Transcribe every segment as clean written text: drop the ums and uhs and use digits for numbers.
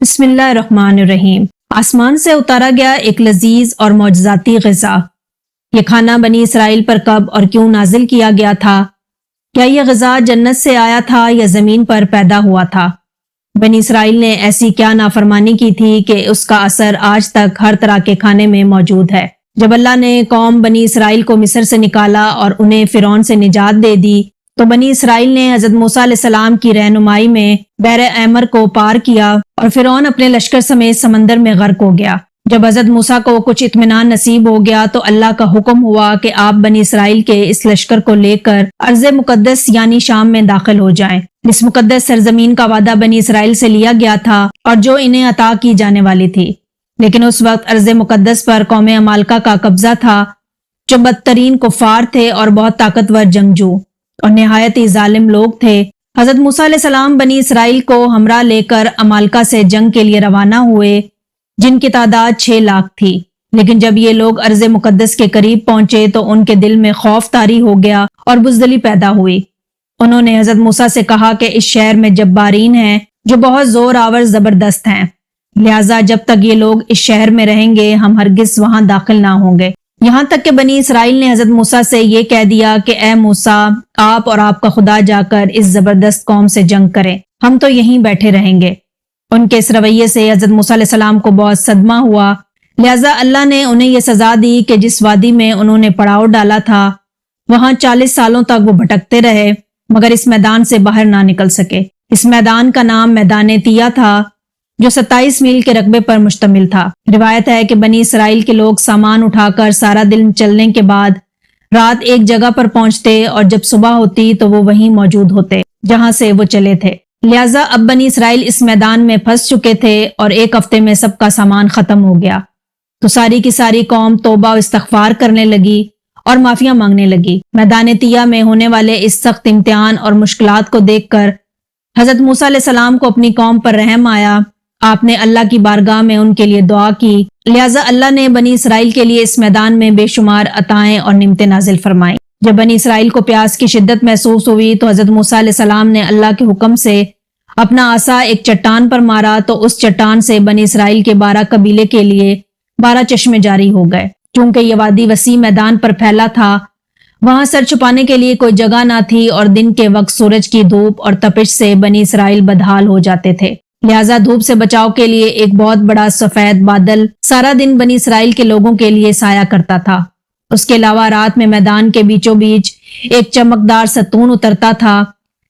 بسم اللہ الرحمن الرحیم۔ آسمان سے اتارا گیا ایک لذیذ اور معجزاتی غذا۔ یہ کھانا بنی اسرائیل پر کب اور کیوں نازل کیا گیا تھا؟ کیا یہ غذا جنت سے آیا تھا یا زمین پر پیدا ہوا تھا؟ بنی اسرائیل نے ایسی کیا نافرمانی کی تھی کہ اس کا اثر آج تک ہر طرح کے کھانے میں موجود ہے؟ جب اللہ نے قوم بنی اسرائیل کو مصر سے نکالا اور انہیں فرعون سے نجات دے دی تو بنی اسرائیل نے حضرت موسیٰ علیہ السلام کی رہنمائی میں بحر احمر کو پار کیا اور فرعون اپنے لشکر سمیت سمندر میں غرق ہو گیا۔ جب حضرت موسیٰ کو کچھ اطمینان نصیب ہو گیا تو اللہ کا حکم ہوا کہ آپ بنی اسرائیل کے اس لشکر کو لے کر ارض مقدس یعنی شام میں داخل ہو جائیں۔ اس مقدس سرزمین کا وعدہ بنی اسرائیل سے لیا گیا تھا اور جو انہیں عطا کی جانے والی تھی، لیکن اس وقت ارض مقدس پر قوم عمالقہ کا قبضہ تھا، جو بدترین کفار تھے اور بہت طاقتور جنگجو اور نہایت ہی ظالم لوگ تھے۔ حضرت موسیٰ علیہ السلام بنی اسرائیل کو ہمراہ لے کر عمالقہ سے جنگ کے لیے روانہ ہوئے، جن کی تعداد 6 لاکھ تھی۔ لیکن جب یہ لوگ ارض مقدس کے قریب پہنچے تو ان کے دل میں خوف طاری ہو گیا اور بزدلی پیدا ہوئی۔ انہوں نے حضرت موسیٰ سے کہا کہ اس شہر میں جبارین ہیں جو بہت زور آور زبردست ہیں، لہٰذا جب تک یہ لوگ اس شہر میں رہیں گے ہم ہرگز وہاں داخل نہ ہوں گے۔ یہاں تک کہ بنی اسرائیل نے حضرت موسیٰ سے یہ کہہ دیا کہ اے موسیٰ، آپ اور آپ کا خدا جا کر اس زبردست قوم سے جنگ کریں، ہم تو یہیں بیٹھے رہیں گے۔ ان کے اس رویے سے حضرت موسیٰ علیہ السلام کو بہت صدمہ ہوا، لہٰذا اللہ نے انہیں یہ سزا دی کہ جس وادی میں انہوں نے پڑاؤ ڈالا تھا وہاں 40 سالوں تک وہ بھٹکتے رہے مگر اس میدان سے باہر نہ نکل سکے۔ اس میدان کا نام میدان تیہ تھا جو 27 میل کے رقبے پر مشتمل تھا۔ روایت ہے کہ بنی اسرائیل کے لوگ سامان اٹھا کر سارا دن چلنے کے بعد رات ایک جگہ پر پہنچتے اور جب صبح ہوتی تو وہ وہیں موجود ہوتے جہاں سے وہ چلے تھے۔ لہٰذا اب بنی اسرائیل اس میدان میں پھنس چکے تھے اور ایک ہفتے میں سب کا سامان ختم ہو گیا تو ساری کی ساری قوم توبہ و استغفار کرنے لگی اور معافیاں مانگنے لگی۔ میدان تیہ میں ہونے والے اس سخت امتحان اور مشکلات کو دیکھ کر حضرت موسیٰ علیہ السلام کو اپنی قوم پر رحم آیا۔ آپ نے اللہ کی بارگاہ میں ان کے لیے دعا کی، لہٰذا اللہ نے بنی اسرائیل کے لیے اس میدان میں بے شمار عطائیں اور نعمتیں نازل فرمائیں۔ جب بنی اسرائیل کو پیاس کی شدت محسوس ہوئی تو حضرت موسیٰ علیہ السلام نے اللہ کے حکم سے اپنا عصا ایک چٹان پر مارا تو اس چٹان سے بنی اسرائیل کے 12 قبیلے کے لیے 12 چشمے جاری ہو گئے۔ چونکہ یہ وادی وسیع میدان پر پھیلا تھا، وہاں سر چھپانے کے لیے کوئی جگہ نہ تھی اور دن کے وقت سورج کی دھوپ اور تپش سے بنی اسرائیل بدحال ہو جاتے تھے، لہٰذا دھوپ سے بچاؤ کے لیے ایک بہت بڑا سفید بادل سارا دن بنی اسرائیل کے لوگوں کے لیے سایہ کرتا تھا۔ اس کے علاوہ رات میں میدان کے بیچوں بیچ ایک چمکدار ستون اترتا تھا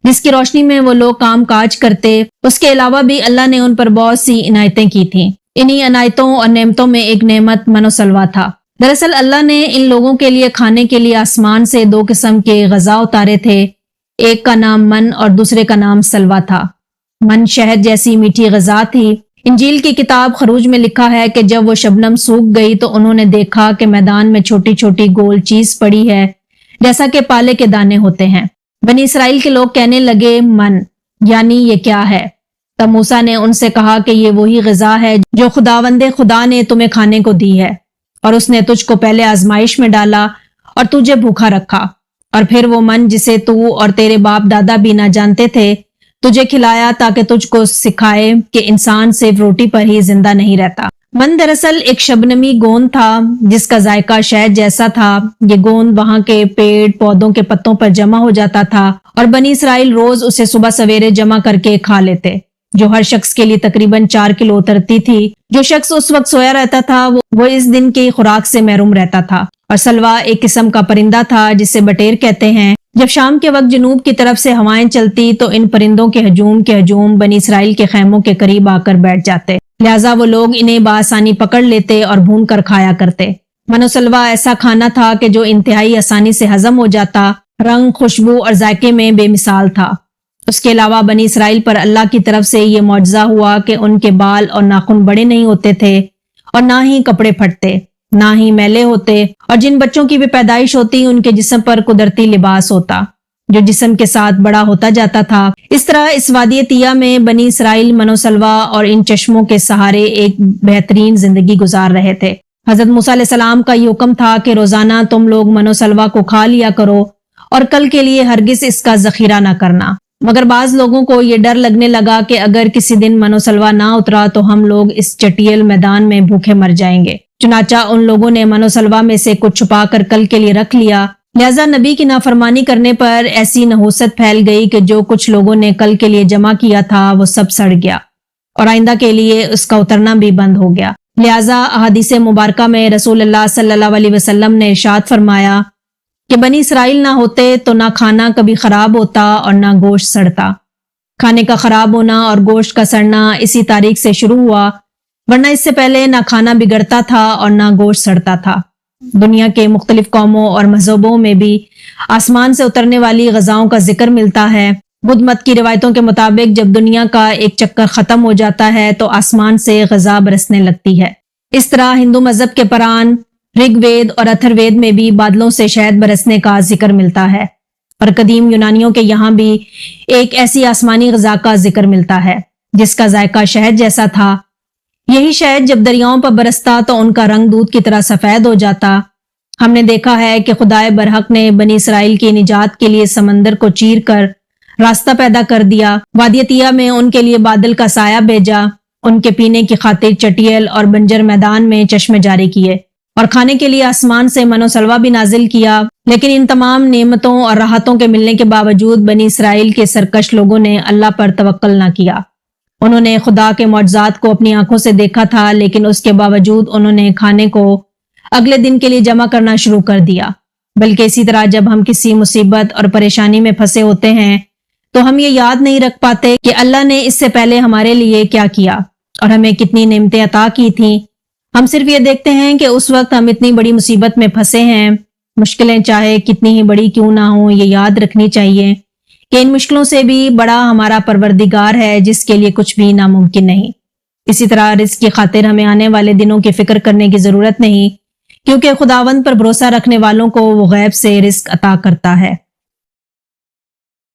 جس کی روشنی میں وہ لوگ کام کاج کرتے۔ اس کے علاوہ بھی اللہ نے ان پر بہت سی عنایتیں کی تھیں۔ انہی عنایتوں اور نعمتوں میں ایک نعمت من و سلویٰ تھا۔ دراصل اللہ نے ان لوگوں کے لیے کھانے کے لیے آسمان سے 2 قسم کے غذا اتارے تھے، ایک کا نام من اور دوسرے کا نام سلویٰ تھا۔ من شہد جیسی میٹھی غذا تھی۔ انجیل کی کتاب خروج میں لکھا ہے کہ جب وہ شبنم سوکھ گئی تو انہوں نے دیکھا کہ میدان میں چھوٹی چھوٹی گول چیز پڑی ہے جیسا کہ پالے کے دانے ہوتے ہیں۔ بنی اسرائیل کے لوگ کہنے لگے، من یعنی یہ کیا ہے؟ تب موسیٰ نے ان سے کہا کہ یہ وہی غذا ہے جو خداوند خدا نے تمہیں کھانے کو دی ہے، اور اس نے تجھ کو پہلے آزمائش میں ڈالا اور تجھے بھوکا رکھا، اور پھر وہ من جسے تو اور تیرے باپ دادا بھی نہ جانتے تھے تجھے کھلایا تاکہ تجھ کو سکھائے کہ انسان صرف روٹی پر ہی زندہ نہیں رہتا۔ من دراصل ایک شبنمی گوند تھا جس کا ذائقہ شہد جیسا تھا۔ یہ گوند وہاں کے پیڑ پودوں کے پتوں پر جمع ہو جاتا تھا اور بنی اسرائیل روز اسے صبح سویرے جمع کر کے کھا لیتے، جو ہر شخص کے لیے تقریباً 4 کلو اترتی تھی۔ جو شخص اس وقت سویا رہتا تھا وہ اس دن کی خوراک سے محروم رہتا تھا۔ اور سلویٰ ایک قسم کا پرندہ تھا جسے بٹیر کہتے ہیں۔ جب شام کے وقت جنوب کی طرف سے ہوائیں چلتی تو ان پرندوں کے ہجوم بنی اسرائیل کے خیموں کے قریب آ کر بیٹھ جاتے، لہٰذا وہ لوگ انہیں بآسانی پکڑ لیتے اور بھون کر کھایا کرتے۔ من و سلویٰ ایسا کھانا تھا کہ جو انتہائی آسانی سے ہضم ہو جاتا، رنگ، خوشبو اور ذائقے میں بے مثال تھا۔ اس کے علاوہ بنی اسرائیل پر اللہ کی طرف سے یہ معجزہ ہوا کہ ان کے بال اور ناخن بڑے نہیں ہوتے تھے اور نہ ہی کپڑے پھٹتے، نہ ہی میلے ہوتے، اور جن بچوں کی بھی پیدائش ہوتی ان کے جسم پر قدرتی لباس ہوتا جو جسم کے ساتھ بڑا ہوتا جاتا تھا۔ اس طرح اس وادی تیہ میں بنی اسرائیل من و سلویٰ اور ان چشموں کے سہارے ایک بہترین زندگی گزار رہے تھے۔ حضرت موسیٰ علیہ السلام کا یہ حکم تھا کہ روزانہ تم لوگ من و سلویٰ کو کھا لیا کرو اور کل کے لیے ہرگز اس کا ذخیرہ نہ کرنا۔ مگر بعض لوگوں کو یہ ڈر لگنے لگا کہ اگر کسی دن من و سلوہ نہ اترا تو ہم لوگ اس چٹیل میدان میں بھوکے مر جائیں گے۔ چنانچہ ان لوگوں نے من و سلوہ میں سے کچھ چھپا کر کل کے لیے رکھ لیا، لہذا نبی کی نافرمانی کرنے پر ایسی نحوست پھیل گئی کہ جو کچھ لوگوں نے کل کے لیے جمع کیا تھا وہ سب سڑ گیا اور آئندہ کے لیے اس کا اترنا بھی بند ہو گیا۔ لہذا احادیث مبارکہ میں رسول اللہ صلی اللہ علیہ وسلم نے ارشاد فرمایا کہ بنی اسرائیل نہ ہوتے تو نہ کھانا کبھی خراب ہوتا اور نہ گوشت سڑتا۔ کھانے کا خراب ہونا اور گوشت کا سڑنا اسی تاریخ سے شروع ہوا، ورنہ اس سے پہلے نہ کھانا بگڑتا تھا اور نہ گوشت سڑتا تھا۔ دنیا کے مختلف قوموں اور مذہبوں میں بھی آسمان سے اترنے والی غذاؤں کا ذکر ملتا ہے۔ بدھ مت کی روایتوں کے مطابق جب دنیا کا ایک چکر ختم ہو جاتا ہے تو آسمان سے غذا برسنے لگتی ہے۔ اس طرح ہندو مذہب کے پران، رگ وید اور اتھر وید میں بھی بادلوں سے شہد برسنے کا ذکر ملتا ہے، اور قدیم یونانیوں کے یہاں بھی ایک ایسی آسمانی غذا کا ذکر ملتا ہے جس کا ذائقہ شہد جیسا تھا۔ یہی شہد جب دریاؤں پر برستا تو ان کا رنگ دودھ کی طرح سفید ہو جاتا۔ ہم نے دیکھا ہے کہ خدائے برحق نے بنی اسرائیل کی نجات کے لیے سمندر کو چیر کر راستہ پیدا کر دیا، وادی عطیہ میں ان کے لیے بادل کا سایہ بھیجا، ان کے پینے کی خاطر چٹیل اور بنجر میدان میں چشمے جاری کیے، اور کھانے کے لیے آسمان سے من و سلوہ بھی نازل کیا۔ لیکن ان تمام نعمتوں اور راحتوں کے ملنے کے باوجود بنی اسرائیل کے سرکش لوگوں نے اللہ پر توکل نہ کیا۔ انہوں نے خدا کے معجزات کو اپنی آنکھوں سے دیکھا تھا، لیکن اس کے باوجود انہوں نے کھانے کو اگلے دن کے لیے جمع کرنا شروع کر دیا۔ بلکہ اسی طرح جب ہم کسی مصیبت اور پریشانی میں پھنسے ہوتے ہیں تو ہم یہ یاد نہیں رکھ پاتے کہ اللہ نے اس سے پہلے ہمارے لیے کیا کیا اور ہمیں کتنی نعمتیں عطا کی تھیں۔ ہم صرف یہ دیکھتے ہیں کہ اس وقت ہم اتنی بڑی مصیبت میں پھنسے ہیں۔ مشکلیں چاہے کتنی ہی بڑی کیوں نہ ہوں، یہ یاد رکھنی چاہیے کہ ان مشکلوں سے بھی بڑا ہمارا پروردگار ہے جس کے لیے کچھ بھی ناممکن نہیں۔ اسی طرح رزق کی خاطر ہمیں آنے والے دنوں کی فکر کرنے کی ضرورت نہیں، کیونکہ خداوند پر بھروسہ رکھنے والوں کو وہ غیب سے رزق عطا کرتا ہے۔